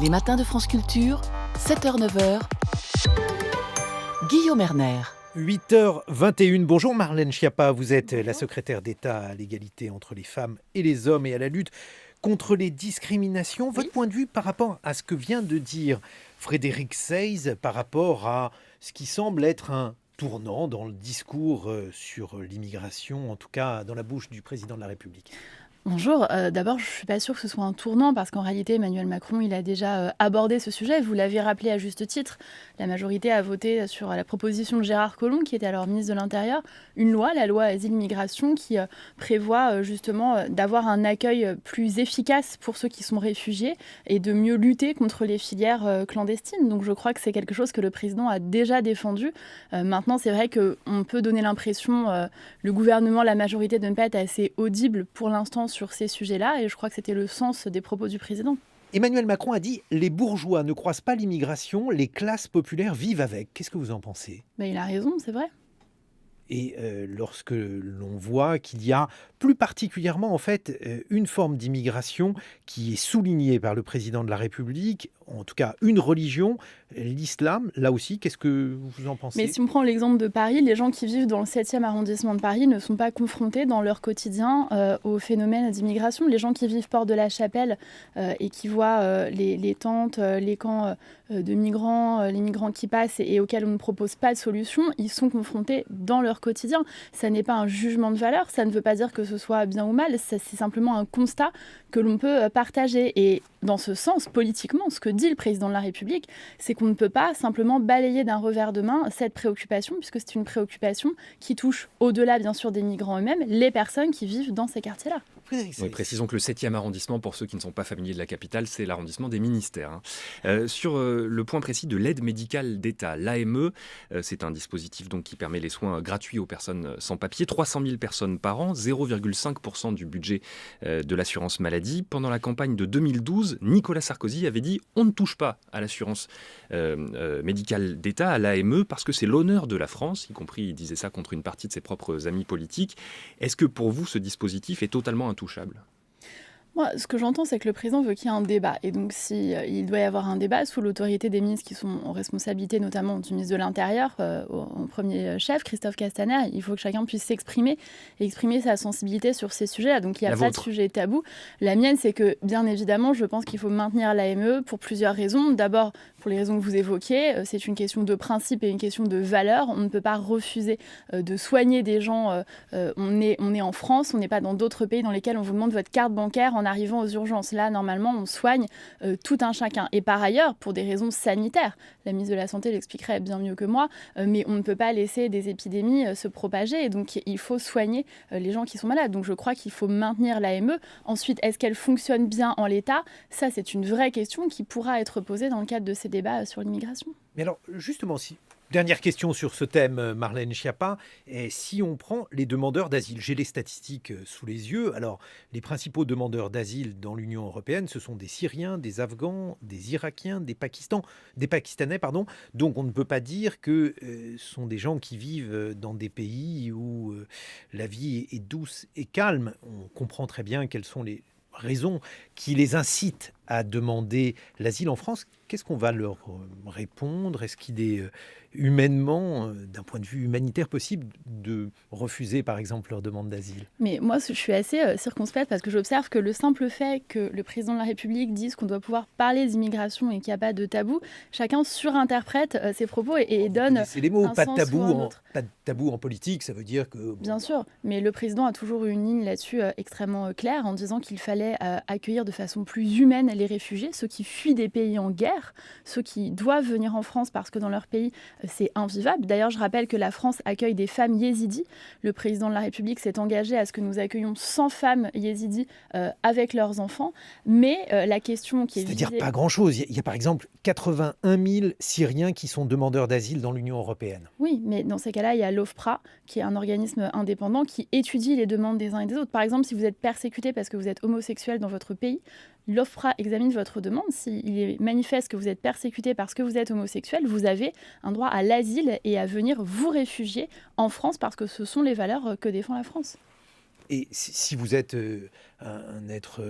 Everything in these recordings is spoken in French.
Les matins de France Culture, 7h-9h, Guillaume Erner. 8h21. Bonjour Marlène Schiappa, vous êtes la secrétaire d'État à l'égalité entre les femmes et les hommes et à la lutte contre les discriminations. Votre point de vue par rapport à ce que vient de dire Frédéric Seyss, par rapport à ce qui semble être un tournant dans le discours sur l'immigration, en tout cas dans la bouche du président de la République. Bonjour, d'abord je ne suis pas sûre que ce soit un tournant parce qu'en réalité Emmanuel Macron il a déjà abordé ce sujet, vous l'avez rappelé à juste titre, la majorité a voté sur la proposition de Gérard Collomb qui était alors ministre de l'Intérieur, une loi, la loi Asile-Migration qui prévoit justement d'avoir un accueil plus efficace pour ceux qui sont réfugiés et de mieux lutter contre les filières clandestines. Donc je crois que c'est quelque chose que le président a déjà défendu. Maintenant c'est vrai qu'on peut donner l'impression, le gouvernement, la majorité de ne pas être assez audible pour l'instant sur ces sujets-là, et je crois que c'était le sens des propos du président. Emmanuel Macron a dit « Les bourgeois ne croisent pas l'immigration, les classes populaires vivent avec ». Qu'est-ce que vous en pensez ? Il a raison, c'est vrai. Et lorsque l'on voit qu'il y a plus particulièrement en fait une forme d'immigration qui est soulignée par le président de la République, en tout cas une religion, l'islam, là aussi, qu'est-ce que vous en pensez ? Mais si on prend l'exemple de Paris, les gens qui vivent dans le 7e arrondissement de Paris ne sont pas confrontés dans leur quotidien au phénomène d'immigration. Les gens qui vivent Porte de la Chapelle et qui voient les tentes, les camps de migrants, les migrants qui passent et auxquels on ne propose pas de solution, ils sont confrontés dans leur quotidien. Ça n'est pas un jugement de valeur, ça ne veut pas dire que ce soit bien ou mal, c'est simplement un constat que l'on peut partager. Et dans ce sens, politiquement, ce que dit le président de la République, c'est qu'on ne peut pas simplement balayer d'un revers de main cette préoccupation, puisque c'est une préoccupation qui touche, au-delà bien sûr des migrants eux-mêmes, les personnes qui vivent dans ces quartiers-là. Oui, précisons que le 7e arrondissement, pour ceux qui ne sont pas familiers de la capitale, c'est l'arrondissement des ministères. Sur le point précis de l'aide médicale d'État, l'AME, c'est un dispositif donc, qui permet les soins gratuits aux personnes sans papier, 300 000 personnes par an, 0,5% du budget de l'assurance maladie. Pendant la campagne de 2012, Nicolas Sarkozy avait dit « on ne touche pas à l'assurance médicale d'État, à l'AME, parce que c'est l'honneur de la France », y compris il disait ça contre une partie de ses propres amis politiques. Est-ce que pour vous, ce dispositif est totalement intouchable ? Moi, ce que j'entends, c'est que le président veut qu'il y ait un débat. Et donc, il doit y avoir un débat sous l'autorité des ministres qui sont en responsabilité, notamment du ministre de l'Intérieur, en premier chef, Christophe Castaner. Il faut que chacun puisse s'exprimer et exprimer sa sensibilité sur ces sujets-là. Donc, il n'y a pas de sujet tabou. La mienne, c'est que, bien évidemment, je pense qu'il faut maintenir l'AME pour plusieurs raisons. D'abord, pour les raisons que vous évoquiez, c'est une question de principe et une question de valeur. On ne peut pas refuser de soigner des gens. On est en France, on n'est pas dans d'autres pays dans lesquels on vous demande votre carte bancaire en arrivant aux urgences. Là, normalement, on soigne tout un chacun. Et par ailleurs, pour des raisons sanitaires, la ministre de la Santé l'expliquerait bien mieux que moi, mais on ne peut pas laisser des épidémies se propager. Et donc, il faut soigner les gens qui sont malades. Donc, je crois qu'il faut maintenir l'AME. Ensuite, est-ce qu'elle fonctionne bien en l'état ? Ça, c'est une vraie question qui pourra être posée dans le cadre de ces débats sur l'immigration. Mais alors, justement, dernière question sur ce thème, Marlène Schiappa. Et si on prend les demandeurs d'asile, j'ai les statistiques sous les yeux. Alors, les principaux demandeurs d'asile dans l'Union européenne, ce sont des Syriens, des Afghans, des Irakiens, des Pakistanais. Donc, on ne peut pas dire que ce sont des gens qui vivent dans des pays où la vie est douce et calme. On comprend très bien quelles sont les raisons qui les incitent à demander l'asile en France. Qu'est-ce qu'on va leur répondre ? Est-ce qu'il est humainement, d'un point de vue humanitaire, possible de refuser, par exemple, leur demande d'asile ? Mais moi, je suis assez circonspecte parce que j'observe que le simple fait que le président de la République dise qu'on doit pouvoir parler d'immigration et qu'il n'y a pas de tabou, chacun surinterprète ses propos et donne c'est les mots, un pas de sens pas de tabou en politique, ça veut dire que... Bien sûr, mais le président a toujours eu une ligne là-dessus extrêmement claire en disant qu'il fallait accueillir de façon plus humaine les réfugiés, ceux qui fuient des pays en guerre, ceux qui doivent venir en France parce que dans leur pays, c'est invivable. D'ailleurs, je rappelle que la France accueille des femmes yézidis. Le président de la République s'est engagé à ce que nous accueillions 100 femmes yézidis avec leurs enfants. Mais la question qui est C'est-à-dire pas grand-chose. Il y a par exemple 81 000 Syriens qui sont demandeurs d'asile dans l'Union européenne. Oui, mais dans ces cas-là, il y a l'OFPRA, qui est un organisme indépendant qui étudie les demandes des uns et des autres. Par exemple, si vous êtes persécuté parce que vous êtes homosexuel dans votre pays, l'OFPRA examine votre demande. S'il est manifeste que vous êtes persécuté parce que vous êtes homosexuel, vous avez un droit à l'asile et à venir vous réfugier en France parce que ce sont les valeurs que défend la France. Et si vous êtes un être,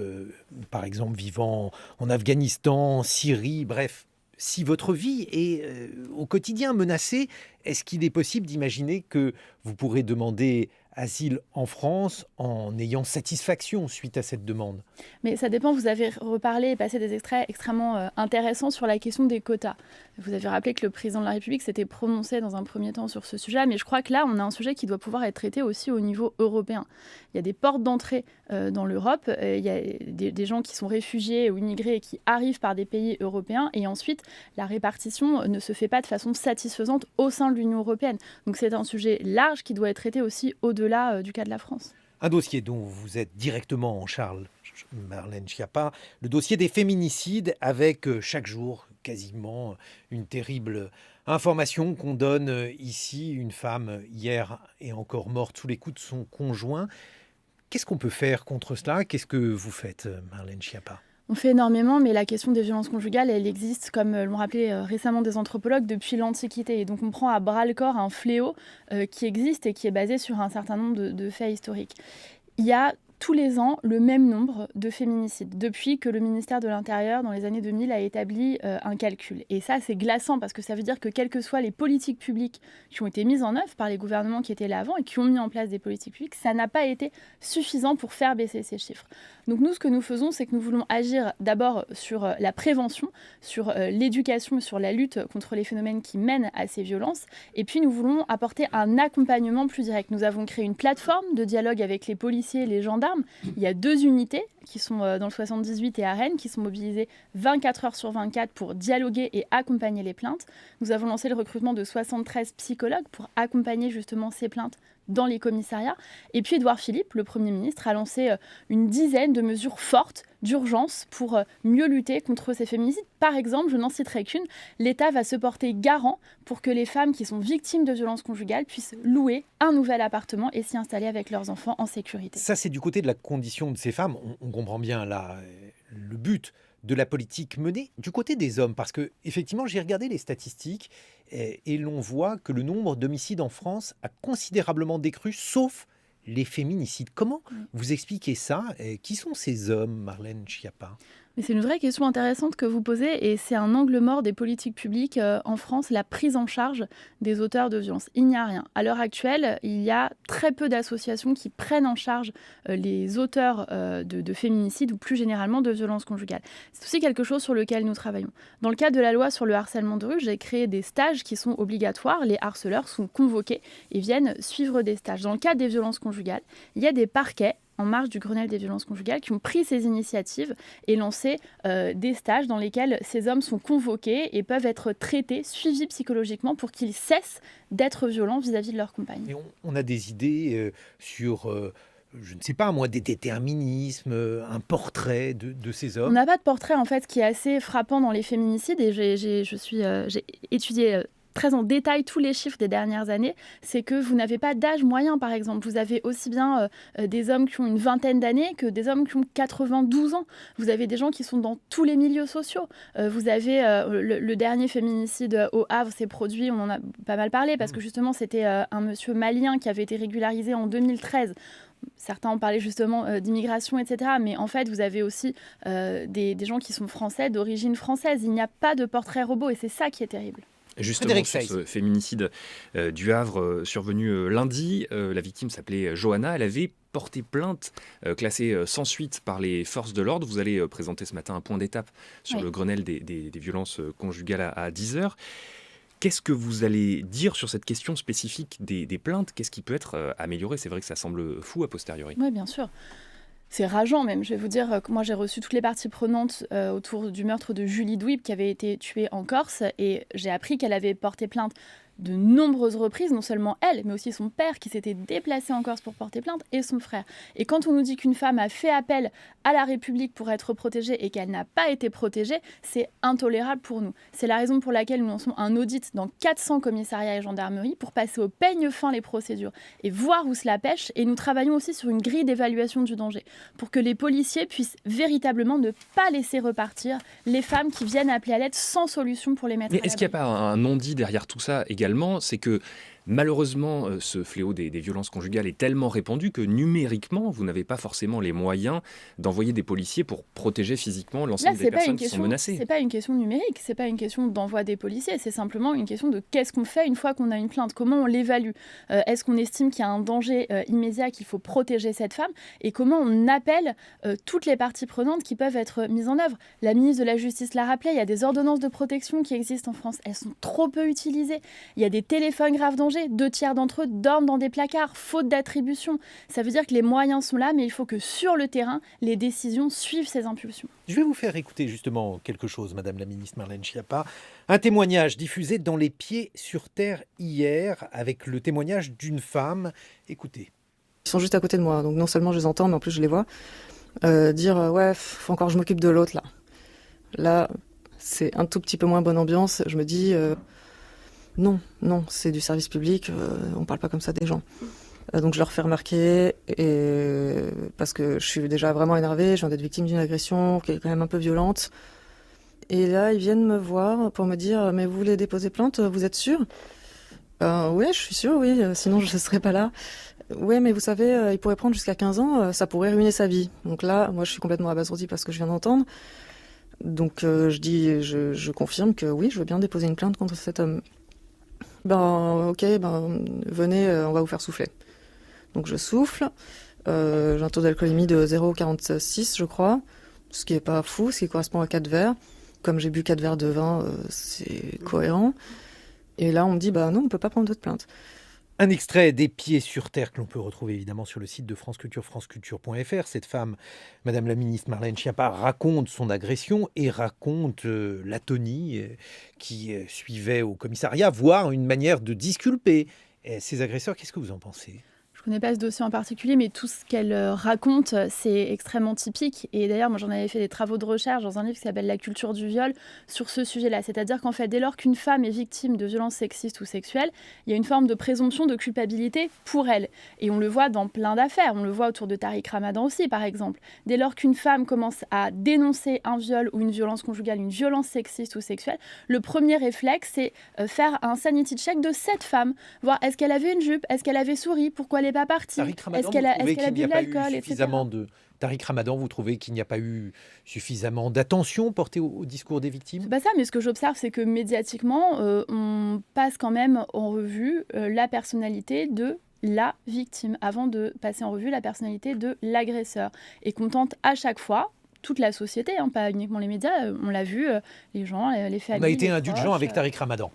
par exemple, vivant en Afghanistan, en Syrie, bref, si votre vie est au quotidien menacée, est-ce qu'il est possible d'imaginer que vous pourrez demander asile en France en ayant satisfaction suite à cette demande? Mais ça dépend, vous avez reparlé et passé des extraits extrêmement intéressants sur la question des quotas. Vous avez rappelé que le président de la République s'était prononcé dans un premier temps sur ce sujet, mais je crois que là, on a un sujet qui doit pouvoir être traité aussi au niveau européen. Il y a des portes d'entrée dans l'Europe, il y a des gens qui sont réfugiés ou immigrés et qui arrivent par des pays européens, et ensuite, la répartition ne se fait pas de façon satisfaisante au sein de l'Union européenne. Donc c'est un sujet large qui doit être traité aussi au-delà du cas de la France. Un dossier dont vous êtes directement en charge, Marlène Schiappa, le dossier des féminicides, avec chaque jour quasiment une terrible information qu'on donne ici. Une femme hier est encore morte sous les coups de son conjoint. Qu'est-ce qu'on peut faire contre cela? Qu'est-ce que vous faites, Marlène Schiappa? On fait énormément, mais la question des violences conjugales, elle existe, comme l'ont rappelé récemment des anthropologues, depuis l'Antiquité. Et donc on prend à bras-le-corps un fléau qui existe et qui est basé sur un certain nombre de faits historiques. Il y a tous les ans le même nombre de féminicides, depuis que le ministère de l'Intérieur, dans les années 2000, a établi un calcul. Et ça, c'est glaçant, parce que ça veut dire que quelles que soient les politiques publiques qui ont été mises en œuvre par les gouvernements qui étaient là avant et qui ont mis en place des politiques publiques, ça n'a pas été suffisant pour faire baisser ces chiffres. Donc nous, ce que nous faisons, c'est que nous voulons agir d'abord sur la prévention, sur l'éducation, sur la lutte contre les phénomènes qui mènent à ces violences. Et puis nous voulons apporter un accompagnement plus direct. Nous avons créé une plateforme de dialogue avec les policiers et les gendarmes. Il y a 2 unités qui sont dans le 78 et à Rennes, qui sont mobilisées 24 heures sur 24 pour dialoguer et accompagner les plaintes. Nous avons lancé le recrutement de 73 psychologues pour accompagner justement ces plaintes dans les commissariats. Et puis Édouard Philippe, le Premier ministre, a lancé une dizaine de mesures fortes d'urgence pour mieux lutter contre ces féminicides. Par exemple, je n'en citerai qu'une, l'État va se porter garant pour que les femmes qui sont victimes de violences conjugales puissent louer un nouvel appartement et s'y installer avec leurs enfants en sécurité. Ça, c'est du côté de la condition de ces femmes. On comprend bien là le but de la politique menée. Du côté des hommes, parce que effectivement, j'ai regardé les statistiques et l'on voit que le nombre d'homicides en France a considérablement décru, sauf les féminicides. Comment vous expliquez ça? Qui sont ces hommes, Marlène Schiappa? Mais c'est une vraie question intéressante que vous posez et c'est un angle mort des politiques publiques en France, la prise en charge des auteurs de violences. Il n'y a rien. À l'heure actuelle, il y a très peu d'associations qui prennent en charge les auteurs de féminicides ou plus généralement de violences conjugales. C'est aussi quelque chose sur lequel nous travaillons. Dans le cadre de la loi sur le harcèlement de rue, j'ai créé des stages qui sont obligatoires. Les harceleurs sont convoqués et viennent suivre des stages. Dans le cadre des violences conjugales, il y a des parquets en marge du Grenelle des violences conjugales, qui ont pris ces initiatives et lancé des stages dans lesquels ces hommes sont convoqués et peuvent être traités, suivis psychologiquement pour qu'ils cessent d'être violents vis-à-vis de leur compagne. Et on a des idées sur, je ne sais pas moi, des déterminismes, un portrait de ces hommes? On n'a pas de portrait en fait qui est assez frappant dans les féminicides et j'ai étudié très en détail tous les chiffres des dernières années, c'est que vous n'avez pas d'âge moyen, par exemple. Vous avez aussi bien des hommes qui ont une vingtaine d'années que des hommes qui ont 92 ans. Vous avez des gens qui sont dans tous les milieux sociaux. Vous avez le dernier féminicide au Havre s'est produit, on en a pas mal parlé, parce que justement, c'était un monsieur malien qui avait été régularisé en 2013. Certains ont parlé justement d'immigration, etc. Mais en fait, vous avez aussi des gens qui sont français, d'origine française. Il n'y a pas de portrait robot et c'est ça qui est terrible. Justement, sur ce féminicide du Havre survenu lundi, la victime s'appelait Johanna. Elle avait porté plainte, classée sans suite par les forces de l'ordre. Vous allez présenter ce matin un point d'étape sur le Grenelle des violences conjugales à 10h. Qu'est-ce que vous allez dire sur cette question spécifique des plaintes? Qu'est-ce qui peut être amélioré? C'est vrai que ça semble fou a posteriori. Oui, bien sûr. C'est rageant même. Je vais vous dire que moi j'ai reçu toutes les parties prenantes autour du meurtre de Julie Douib qui avait été tuée en Corse et j'ai appris qu'elle avait porté plainte de nombreuses reprises, non seulement elle, mais aussi son père qui s'était déplacé en Corse pour porter plainte et son frère. Et quand on nous dit qu'une femme a fait appel à la République pour être protégée et qu'elle n'a pas été protégée, c'est intolérable pour nous. C'est la raison pour laquelle nous lançons un audit dans 400 commissariats et gendarmeries pour passer au peigne fin les procédures et voir où cela pêche. Et nous travaillons aussi sur une grille d'évaluation du danger pour que les policiers puissent véritablement ne pas laisser repartir les femmes qui viennent appeler à l'aide sans solution pour les mettre à l'abri. Mais est-ce qu'il n'y a pas un non-dit derrière tout ça également? C'est que Malheureusement, ce fléau des violences conjugales est tellement répandu que numériquement, vous n'avez pas forcément les moyens d'envoyer des policiers pour protéger physiquement Là, l'ensemble des c'est pas une personnes qui sont question, menacées. c'est pas une question numérique, c'est pas une question d'envoi des policiers, c'est simplement une question de qu'est-ce qu'on fait une fois qu'on a une plainte, comment on l'évalue. Est-ce qu'on estime qu'il y a un danger immédiat, qu'il faut protéger cette femme, et comment on appelle toutes les parties prenantes qui peuvent être mises en œuvre. La ministre de la Justice l'a rappelé, il y a des ordonnances de protection qui existent en France, elles sont trop peu utilisées. Il y a des téléphones grave danger, 2/3 d'entre eux dorment dans des placards, faute d'attribution. Ça veut dire que les moyens sont là, mais il faut que sur le terrain, les décisions suivent ces impulsions. Je vais vous faire écouter justement quelque chose, Madame la ministre Marlène Schiappa. Un témoignage diffusé dans Les Pieds sur Terre hier, avec le témoignage d'une femme. Écoutez. Ils sont juste à côté de moi, donc non seulement je les entends, mais en plus je les vois. Dire ouais, faut encore que je m'occupe de l'autre là. Là, c'est un tout petit peu moins bonne ambiance. Je me dis non, c'est du service public, on parle pas comme ça des gens. Donc je leur fais remarquer, parce que je suis déjà vraiment énervée, je viens d'être victime d'une agression qui est quand même un peu violente. Et là, ils viennent me voir pour me dire mais vous voulez déposer plainte, vous êtes sûr ? Ouais, je suis sûre, oui, sinon je ne serais pas là. Ouais, mais vous savez, il pourrait prendre jusqu'à 15 ans, ça pourrait ruiner sa vie. Donc là, moi je suis complètement abasourdie parce que je viens d'entendre. Donc je confirme que oui, je veux bien déposer une plainte contre cet homme. Ok, venez, on va vous faire souffler. Donc je souffle, j'ai un taux d'alcoolémie de 0,46 je crois, ce qui est pas fou, ce qui correspond à 4 verres. Comme j'ai bu 4 verres de vin, c'est cohérent. Et là on me dit non, on peut pas prendre d'autres plaintes. Un extrait des Pieds sur Terre que l'on peut retrouver évidemment sur le site de France Culture, franceculture.fr. Cette femme, Madame la ministre Marlène Schiappa, raconte son agression et raconte l'atonie qui suivait au commissariat, voire une manière de disculper ces agresseurs. Qu'est-ce que vous en pensez ? Je ne connais pas ce dossier en particulier, mais tout ce qu'elle raconte, c'est extrêmement typique. Et d'ailleurs, moi, j'en avais fait des travaux de recherche dans un livre qui s'appelle « La culture du viol » sur ce sujet-là. C'est-à-dire qu'en fait, dès lors qu'une femme est victime de violences sexistes ou sexuelles, il y a une forme de présomption de culpabilité pour elle. Et on le voit dans plein d'affaires. On le voit autour de Tariq Ramadan aussi, par exemple. Dès lors qu'une femme commence à dénoncer un viol ou une violence conjugale, une violence sexiste ou sexuelle, le premier réflexe, c'est faire un sanity check de cette femme. Voir est-ce qu'elle avait une jupe, est-ce qu'elle avait souri, pourquoi elle n'est pas partie, Tariq Ramadan, est-ce qu'elle a bu de l'alcool, etc. Tariq Ramadan, vous trouvez qu'il n'y a pas eu suffisamment d'attention portée au discours des victimes ? C'est pas ça, mais ce que j'observe, c'est que médiatiquement, on passe quand même en revue la personnalité de la victime avant de passer en revue la personnalité de l'agresseur. Et qu'on tente à chaque fois, toute la société, pas uniquement les médias, on l'a vu, les gens, les familles. On a été les indulgent proches, avec Tariq Ramadan.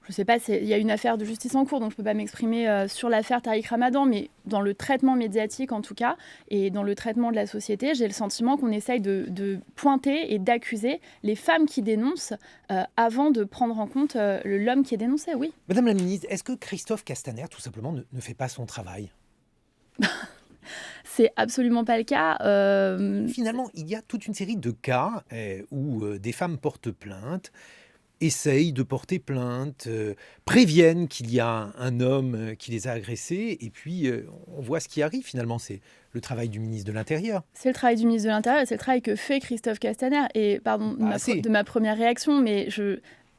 Je ne sais pas, il y a une affaire de justice en cours, donc je ne peux pas m'exprimer sur l'affaire Tariq Ramadan, mais dans le traitement médiatique en tout cas, et dans le traitement de la société, j'ai le sentiment qu'on essaye de pointer et d'accuser les femmes qui dénoncent avant de prendre en compte l'homme qui est dénoncé, oui. Madame la ministre, est-ce que Christophe Castaner, tout simplement, ne fait pas son travail ? C'est absolument pas le cas. Finalement, il y a toute une série de cas où des femmes portent plainte, essayent de porter plainte, préviennent qu'il y a un homme qui les a agressés, et puis on voit ce qui arrive finalement. C'est le travail du ministre de l'Intérieur. C'est le travail du ministre de l'Intérieur, et c'est le travail que fait Christophe Castaner. Et pardon de ma première réaction, mais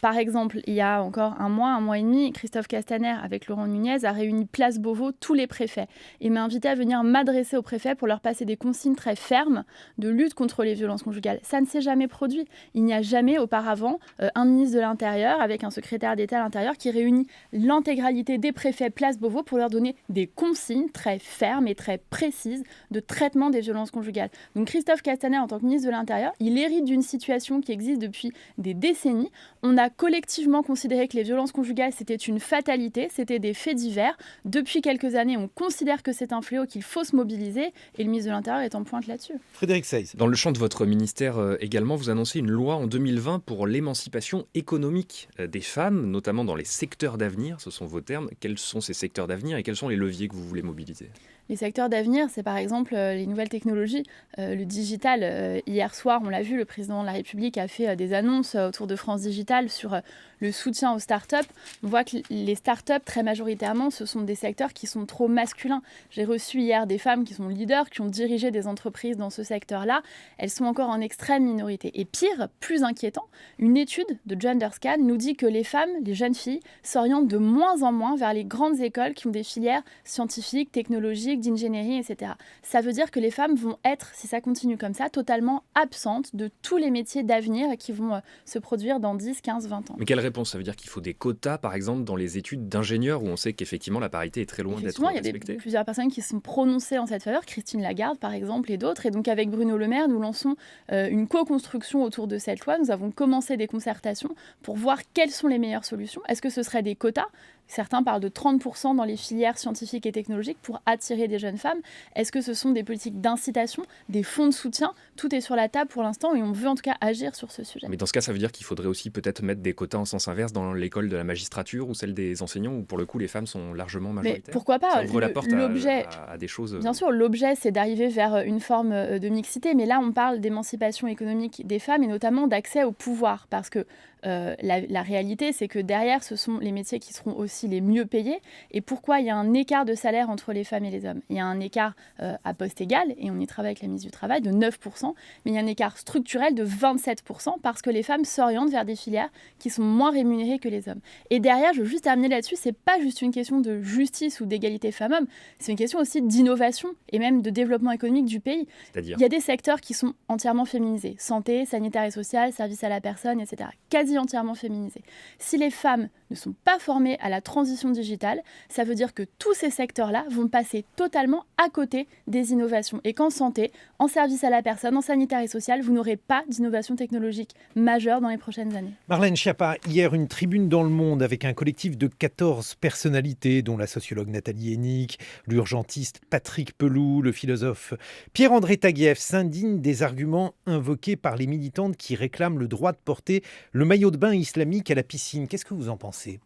par exemple, il y a encore un mois et demi, Christophe Castaner, avec Laurent Nunez, a réuni Place Beauvau tous les préfets et m'a invité à venir m'adresser aux préfets pour leur passer des consignes très fermes de lutte contre les violences conjugales. Ça ne s'est jamais produit. Il n'y a jamais auparavant un ministre de l'Intérieur avec un secrétaire d'État à l'Intérieur qui réunit l'intégralité des préfets Place Beauvau pour leur donner des consignes très fermes et très précises de traitement des violences conjugales. Donc Christophe Castaner, en tant que ministre de l'Intérieur, il hérite d'une situation qui existe depuis des décennies. On a collectivement considéré que les violences conjugales, c'était une fatalité, c'était des faits divers. Depuis quelques années, on considère que c'est un fléau, qu'il faut se mobiliser, et le ministre de l'Intérieur est en pointe là-dessus. Frédéric Seyss. Dans le champ de votre ministère également, vous annoncez une loi en 2020 pour l'émancipation économique des femmes, notamment dans les secteurs d'avenir, ce sont vos termes. Quels sont ces secteurs d'avenir et quels sont les leviers que vous voulez mobiliser ? Les secteurs d'avenir, c'est par exemple les nouvelles technologies, le digital. Hier soir, on l'a vu, le président de la République a fait des annonces autour de France Digital sur le soutien aux startups, on voit que les startups, très majoritairement, ce sont des secteurs qui sont trop masculins. J'ai reçu hier des femmes qui sont leaders, qui ont dirigé des entreprises dans ce secteur-là. Elles sont encore en extrême minorité. Et pire, plus inquiétant, une étude de GenderScan nous dit que les femmes, les jeunes filles, s'orientent de moins en moins vers les grandes écoles qui ont des filières scientifiques, technologiques, d'ingénierie, etc. Ça veut dire que les femmes vont être, si ça continue comme ça, totalement absentes de tous les métiers d'avenir qui vont se produire dans 10, 15, 20 ans. Mais quelle réponse? Ça veut dire qu'il faut des quotas, par exemple, dans les études d'ingénieurs, où on sait qu'effectivement la parité est très loin d'être respectée. Il y a plusieurs personnes qui se sont prononcées en cette faveur, Christine Lagarde par exemple et d'autres. Et donc avec Bruno Le Maire, nous lançons une co-construction autour de cette loi. Nous avons commencé des concertations pour voir quelles sont les meilleures solutions. Est-ce que ce serait des quotas? Certains parlent de 30% dans les filières scientifiques et technologiques pour attirer des jeunes femmes. Est-ce que ce sont des politiques d'incitation, des fonds de soutien? Tout est sur la table pour l'instant et on veut en tout cas agir sur ce sujet. Mais dans ce cas, ça veut dire qu'il faudrait aussi peut-être mettre des quotas en sens inverse dans l'école de la magistrature ou celle des enseignants, où pour le coup les femmes sont largement majoritaires. Mais pourquoi pas? Ça ouvre la porte à des choses... Bien sûr, l'objet c'est d'arriver vers une forme de mixité, mais là on parle d'émancipation économique des femmes et notamment d'accès au pouvoir, parce que la réalité, c'est que derrière, ce sont les métiers qui seront aussi les mieux payés. Et pourquoi il y a un écart de salaire entre les femmes et les hommes? Il y a un écart à poste égal, et on y travaille avec la ministre du Travail, de 9%, mais il y a un écart structurel de 27%, parce que les femmes s'orientent vers des filières qui sont moins rémunérées que les hommes. Et derrière, je veux juste terminer là-dessus, c'est pas juste une question de justice ou d'égalité femmes-hommes, c'est une question aussi d'innovation et même de développement économique du pays. C'est-à-dire? Il y a des secteurs qui sont entièrement féminisés, santé, sanitaire et social, service à la personne, etc. Quasi entièrement féminisés. Si les femmes ne sont pas formées à la transition digitale, ça veut dire que tous ces secteurs-là vont passer totalement à côté des innovations. Et qu'en santé, en service à la personne, en sanitaire et social, vous n'aurez pas d'innovation technologique majeure dans les prochaines années. Marlène Schiappa, hier, une tribune dans Le Monde avec un collectif de 14 personnalités, dont la sociologue Nathalie Hennig, l'urgentiste Patrick Pelloux, le philosophe Pierre-André Taguieff, s'indignent des arguments invoqués par les militantes qui réclament le droit de porter le maillot de bain islamique à la piscine. Qu'est-ce que vous en pensez ?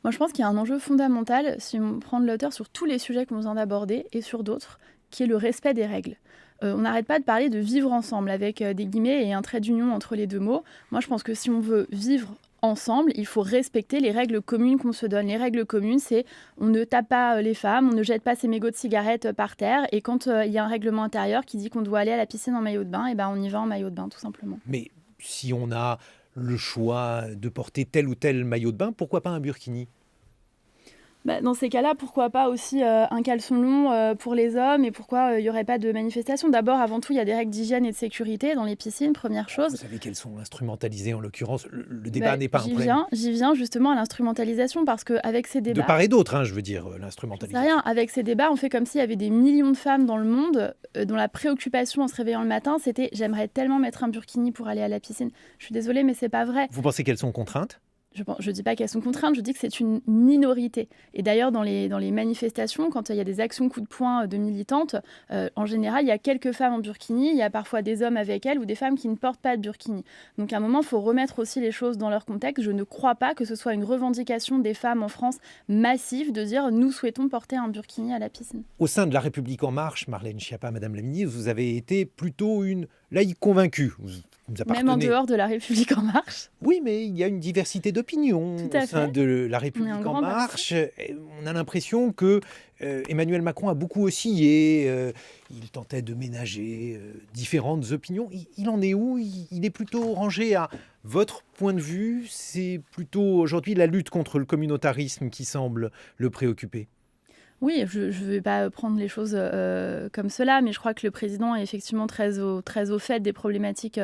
Moi, je pense qu'il y a un enjeu fondamental, si on prend de l'auteur sur tous les sujets qu'on vient d'aborder et sur d'autres, qui est le respect des règles. On n'arrête pas de parler de vivre ensemble avec des guillemets et un trait d'union entre les deux mots. Moi, je pense que si on veut vivre ensemble, il faut respecter les règles communes qu'on se donne. Les règles communes, c'est on ne tape pas les femmes, on ne jette pas ses mégots de cigarettes par terre. Et quand il y a un règlement intérieur qui dit qu'on doit aller à la piscine en maillot de bain, et ben on y va en maillot de bain, tout simplement. Mais si on a le choix de porter tel ou tel maillot de bain, pourquoi pas un burkini ? Dans ces cas-là, pourquoi pas aussi un caleçon long pour les hommes, et pourquoi il n'y aurait pas de manifestation? D'abord, avant tout, il y a des règles d'hygiène et de sécurité dans les piscines, première chose. Vous savez qu'elles sont instrumentalisées en l'occurrence. Le débat n'est pas un problème. J'y viens justement à l'instrumentalisation, parce qu'avec ces débats... De part et d'autre, je veux dire, l'instrumentalisation. C'est rien. Avec ces débats, on fait comme s'il y avait des millions de femmes dans le monde dont la préoccupation en se réveillant le matin, c'était « j'aimerais tellement mettre un burkini pour aller à la piscine ». Je suis désolée, mais c'est pas vrai. Vous pensez qu'elles sont contraintes ? Je ne dis pas qu'elles sont contraintes, je dis que c'est une minorité. Et d'ailleurs, dans les manifestations, quand il y a des actions coup de poing de militantes, en général, il y a quelques femmes en burkini, il y a parfois des hommes avec elles ou des femmes qui ne portent pas de burkini. Donc à un moment, il faut remettre aussi les choses dans leur contexte. Je ne crois pas que ce soit une revendication des femmes en France massive de dire « nous souhaitons porter un burkini à la piscine ». Au sein de La République En Marche, Marlène Schiappa, Madame la Ministre, vous avez été plutôt une laïque convaincue. Même en dehors de La République En Marche. Oui, mais il y a une diversité d'opinions au sein de La République En Marche. On a l'impression que Emmanuel Macron a beaucoup oscillé. Il tentait de ménager différentes opinions. Il en est où ? Il est plutôt rangé à votre point de vue. C'est plutôt aujourd'hui la lutte contre le communautarisme qui semble le préoccuper. Oui, je ne vais pas prendre les choses comme cela, mais je crois que le président est effectivement très au fait des problématiques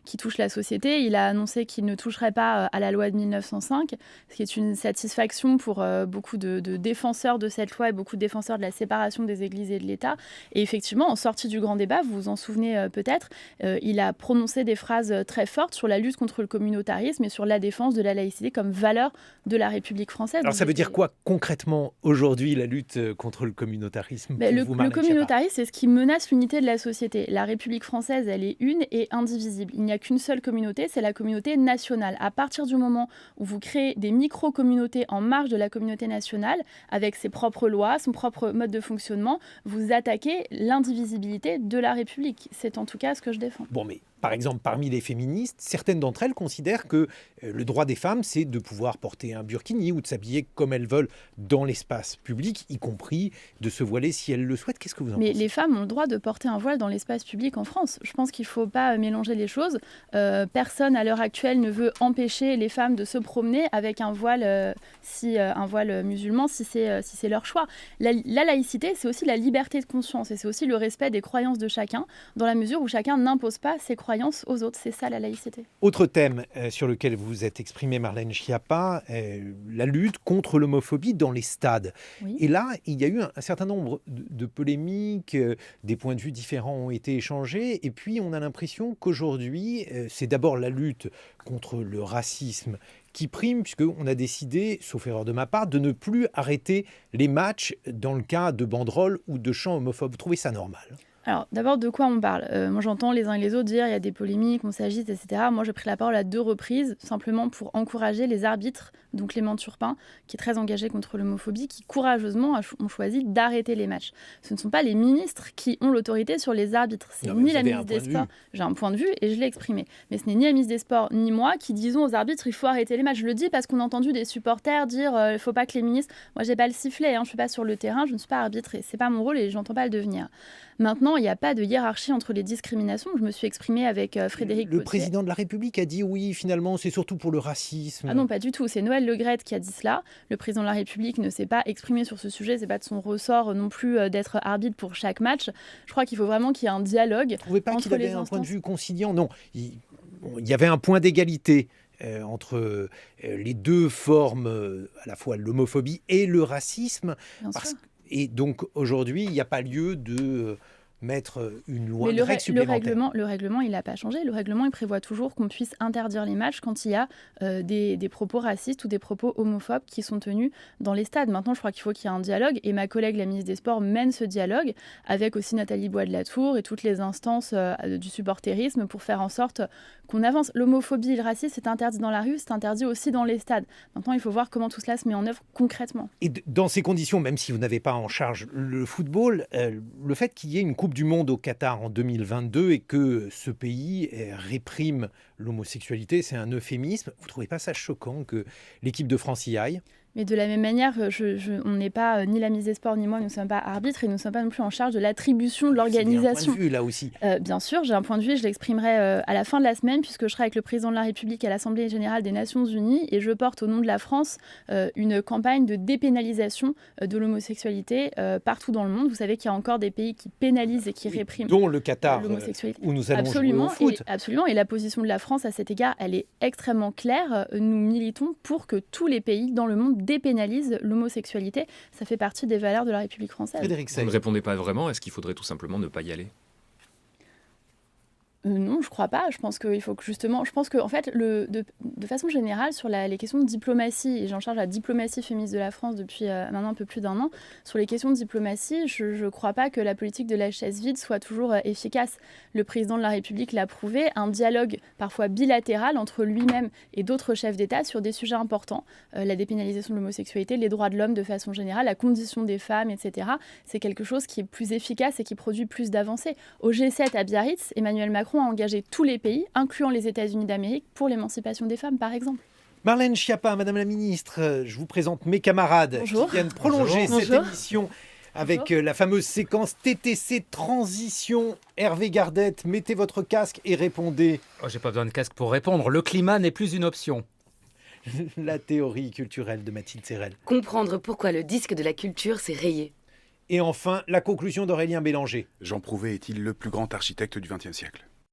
qui touchent la société. Il a annoncé qu'il ne toucherait pas à la loi de 1905, ce qui est une satisfaction pour beaucoup de défenseurs de cette loi et beaucoup de défenseurs de la séparation des églises et de l'État. Et effectivement, en sortie du grand débat, vous vous en souvenez peut-être, il a prononcé des phrases très fortes sur la lutte contre le communautarisme et sur la défense de la laïcité comme valeur de la République française. Alors ça veut dire quoi concrètement aujourd'hui, la lutte contre le communautarisme? Le communautarisme, c'est ce qui menace l'unité de la société. La République française, elle est une et indivisible. Il n'y a qu'une seule communauté, c'est la communauté nationale. À partir du moment où vous créez des micro-communautés en marge de la communauté nationale, avec ses propres lois, son propre mode de fonctionnement, vous attaquez l'indivisibilité de la République. C'est en tout cas ce que je défends. Bon, mais par exemple, parmi les féministes, certaines d'entre elles considèrent que le droit des femmes, c'est de pouvoir porter un burkini ou de s'habiller comme elles veulent dans l'espace public, y compris de se voiler si elles le souhaitent. Qu'est-ce que vous en Mais pensez ? les femmes ont le droit de porter un voile dans l'espace public en France. Je pense qu'il ne faut pas mélanger les choses. Personne à l'heure actuelle ne veut empêcher les femmes de se promener avec un voile, un voile musulman, si c'est leur choix. La laïcité, c'est aussi la liberté de conscience et c'est aussi le respect des croyances de chacun, dans la mesure où chacun n'impose pas ses croyances aux autres. C'est ça la laïcité. Autre thème sur lequel vous vous êtes exprimé, Marlène Schiappa, la lutte contre l'homophobie dans les stades. Oui. Et là, il y a eu un certain nombre de polémiques, des points de vue différents ont été échangés, et puis on a l'impression qu'aujourd'hui, c'est d'abord la lutte contre le racisme qui prime, puisqu'on a décidé, sauf erreur de ma part, de ne plus arrêter les matchs dans le cas de banderoles ou de chants homophobes. Vous trouvez ça normal ? Alors, d'abord, de quoi on parle ? Moi, j'entends les uns et les autres dire il y a des polémiques, on s'agite, etc. Moi, j'ai pris la parole à 2 reprises, simplement pour encourager les arbitres, donc Clément Turpin, qui est très engagé contre l'homophobie, qui courageusement ont choisi d'arrêter les matchs. Ce ne sont pas les ministres qui ont l'autorité sur les arbitres. C'est ni la ministre des Sports. J'ai un point de vue et je l'ai exprimé. Mais ce n'est ni la ministre des Sports ni moi qui disons aux arbitres il faut arrêter les matchs. Je le dis parce qu'on a entendu des supporters dire il ne faut pas que les ministres. Moi, j'ai pas le sifflet, je ne suis pas sur le terrain, je ne suis pas arbitrée. C'est pas mon rôle et j'entends pas le devenir. Maintenant, il n'y a pas de hiérarchie entre les discriminations. Je me suis exprimée avec Frédéric Le Gauthier. président de la République a dit oui, finalement, c'est surtout pour le racisme. Ah non, pas du tout. C'est Noël Le Graët qui a dit cela. Le président de la République ne s'est pas exprimé sur ce sujet. C'est pas de son ressort non plus d'être arbitre pour chaque match. Je crois qu'il faut vraiment qu'il y ait un dialogue. Vous ne trouvez pas entre qu'il avait les un point de instances vue conciliant ? Non, il y avait un point d'égalité entre les deux formes, à la fois l'homophobie et le racisme. Bien sûr. Et donc aujourd'hui, il n'y a pas lieu de mettre une loi Mais de règles supplémentaire. le règlement, il n'a pas changé. Le règlement, il prévoit toujours qu'on puisse interdire les matchs quand il y a des propos racistes ou des propos homophobes qui sont tenus dans les stades. Maintenant, je crois qu'il faut qu'il y ait un dialogue. Et ma collègue, la ministre des Sports, mène ce dialogue avec aussi Nathalie Bois de la Tour et toutes les instances du supporterisme pour faire en sorte qu'on avance. L'homophobie et le racisme, c'est interdit dans la rue, c'est interdit aussi dans les stades. Maintenant, il faut voir comment tout cela se met en œuvre concrètement. Et dans ces conditions, même si vous n'avez pas en charge le football, le fait qu'il y ait une Coupe du Monde au Qatar en 2022 et que ce pays réprime l'homosexualité, c'est un euphémisme. Vous ne trouvez pas ça choquant que l'équipe de France y aille ? Mais de la même manière, on n'est pas, ni la ministre des Sports ni moi, nous ne sommes pas arbitres et nous ne sommes pas non plus en charge de l'attribution de l'organisation. C'est un point de vue là aussi. Bien sûr, j'ai un point de vue et je l'exprimerai à la fin de la semaine puisque je serai avec le président de la République à l'Assemblée générale des Nations Unies et je porte au nom de la France une campagne de dépénalisation de l'homosexualité partout dans le monde. Vous savez qu'il y a encore des pays qui pénalisent et qui répriment dont le Qatar, l'homosexualité. où nous allons jouer au foot. Absolument, et la position de la France à cet égard, elle est extrêmement claire. Nous militons pour que tous les pays dans le monde dépénalise l'homosexualité. Ça fait partie des valeurs de la République française. Frédéric Vous Sey. ne répondez pas vraiment. Est-ce qu'il faudrait tout simplement ne pas y aller ? Non, je crois pas. Je pense qu'il faut que justement, je pense que en fait, de façon générale, sur les questions de diplomatie, et j'en charge la diplomatie féministe de la France depuis maintenant un peu plus d'1 an, sur les questions de diplomatie, je crois pas que la politique de la chaise vide soit toujours efficace. Le président de la République l'a prouvé, un dialogue parfois bilatéral entre lui-même et d'autres chefs d'État sur des sujets importants, la dépénalisation de l'homosexualité, les droits de l'homme de façon générale, la condition des femmes, etc. C'est quelque chose qui est plus efficace et qui produit plus d'avancées. Au G7 à Biarritz, Emmanuel Macron a engagé tous les pays, incluant les États-Unis d'Amérique, pour l'émancipation des femmes, par exemple. Marlène Schiappa, Madame la Ministre, je vous présente mes camarades Bonjour. qui viennent prolonger cette Bonjour. émission avec la fameuse séquence TTC Transition. Hervé Gardette, mettez votre casque et répondez. Oh, j'ai pas besoin de casque pour répondre. Le climat n'est plus une option. La théorie culturelle de Mathilde Serrel. Comprendre pourquoi le disque de la culture s'est rayé. Et enfin, la conclusion d'Aurélien Bélanger. Jean Prouvé est-il le plus grand architecte du XXe siècle ?